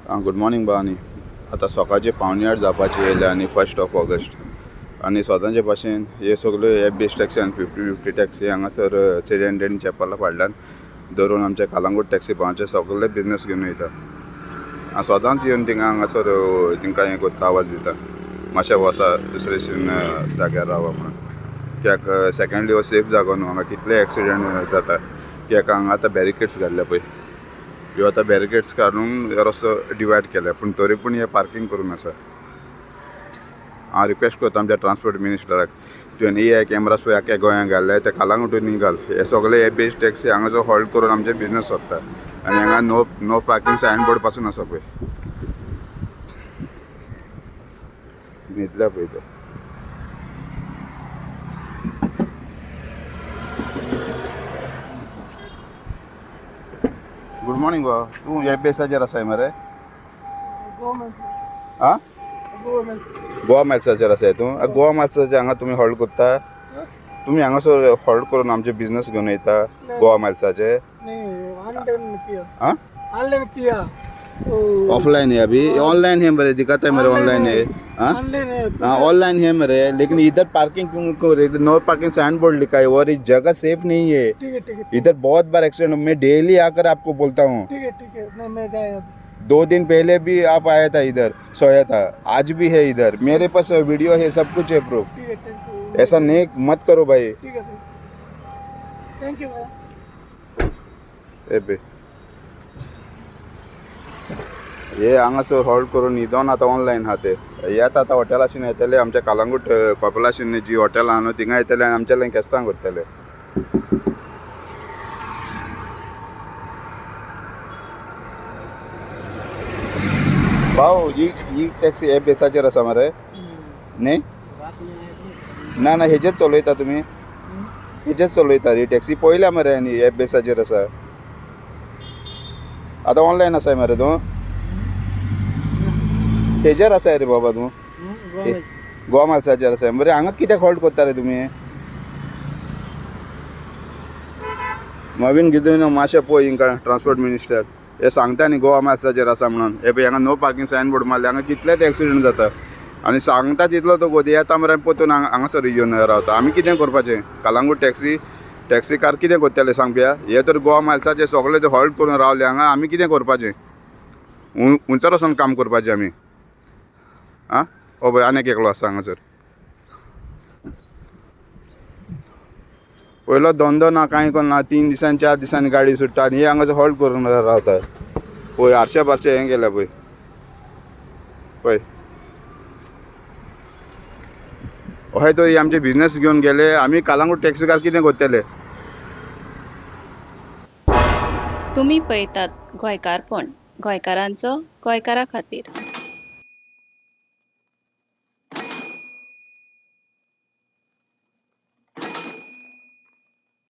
Good morning बानी. आतां सकाळचे 7:45 जावपाचे येयले आनी 1 ऑगस्ट आनी स्वतःचे भाशेन हे सगल्यो एफ-बेस टॅक्सी आनी 50-50 टॅक्सी हांगासर सिडेंटेन चेपला फाटल्यान धरून आमचे कालांगूट टॅक्सी पावचे सगळे बिजनेस घेवन वयता. हांव स्वतांच येवन थिंगा हांगासर तांकां हें करता, आवाज दिता मातशें वसा दुसरे जाग्यार रावा म्हणून. कित्याक सेकंडली हो सेफ जागो न्हू, हांगा कितले एक्सिडेंट जाता. कित्याक हांगा आतां बॅरिकेड्स घाल्ल्या पळय, ह्यो आतां बॅरिकेड्स काडून रस्तो डिवायड केल्या, पूण तरी पूण हे पार्किंग करून आसा. हांव रिक्वेस्ट करता आमच्या ट्रान्सपोर्ट मिनिस्टराक, तुवें ए कॅमेराज पळय आख्या गोंयांत घाल्ले ते कालांगुटून घाल. हे सगळे ए बेस टॅक्सी हांगाचो हॉल्ट करून आमचे बिजनेस सोदता. आनी हांगा नो पार्किंग सायन बोर्ड पासून आसा पळय, न्हिदल्या पळय तो. गुड मॉर्निंग गो. तूं ए बेसाचेर आसाय मरे? आं गोवा मॅथ्साचेर आसाय तूं? गोवा मॅथ्साचे हांगा तुमी हॉल्ट करता? तुमी हांगासर हॉल्ट करून आमचे बिजनेस घेवन वयता गोवा मॅथ्साचे? ऑफलाइन है अभी, ऑनलाइन है मेरे, दिखाता है मेरे ऑनलाइन है. हाँ ऑनलाइन है मेरे, लेकिन इधर पार्किंग क्यों, इधर नो पार्किंग साइन बोर्ड लिखा है और इस जगह सेफ नहीं है. इधर बहुत बार एक्सीडेंट, मैं डेली आकर आपको बोलता हूँ. ठीक है मैं जाएगा. 2 दिन पहले भी आप आया था इधर, सोया था, आज भी है इधर, मेरे पास वीडियो है, सब कुछ है प्रूफ. ठीक है थैंक यू. ऐसा नहीं मत करो भाई. ठीक है थैंक यू. ए बे हे हांगासर हॉल्ट करून न्हिदोन आतां ऑनलायन आहा ते येता. आतां हॉटेलांशीन येतले, आमच्या कालांगूट कॉपलाशीन जी हॉटेलां आहा न्हू थिंगा येतले आनी आमच्या लायन केस्तां करतले. भाऊ ही टॅक्सी हे बेसाचेर आसा मरे न्ही? ना ना हेजेच चलयता तुमी? हेजेच चलयता ही टॅक्सी? पयल्या मरे आनी हे बेसाचेर आसा. आतां ऑनलायन आसाय मरे तूं? हेजेर आसाय रे बाबा तूं? गोवा मॅथ्साचेर आसाय मरे. हांगा कित्याक हॉल्ट करता रे तुमी? नवीन कितें मातशें पळय हिंका ट्रान्सपोर्ट मिनिस्टर, हे सांगता न्ही गोवा मॅथ्साचेर आसा म्हणून. हे पळय हांगा नो पार्किंग सायन बोर्ड मारले, हांगा कितलेच एक्सिडेंट जाता आनी सांगता तितलो तो गोदी येता मरे पोतून हांगासर येवन रावता. आमी कितें करपाचें? कालांगूट टॅक्सी कार कितें करतले सांग पया? हे तर गोवा मॅथ्साचे सगळे ते हॉल्ट करून रावले हांगा, आमी कितें करपाचें? उंचार वचून काम करपाचें आमी? आं ओ पळय आनीक एकलो आसा हांगासर. पयलो धंदो ना, कांय करना, 3 दिसांनी 4 दिसांनी गाडी सुट्टा आनी हे हांगासर हॉल्ट करून रावता. पळय आरशे हें गेल्या पळय पळय. अशें तरी आमचे बिजनेस घेवन गेले, आमी कालांगूट टॅक्सीकार कितें करतले? तुम्ही पळयतात गोंयकारपण, गोंयकारांचो गोंयकारा खातीर.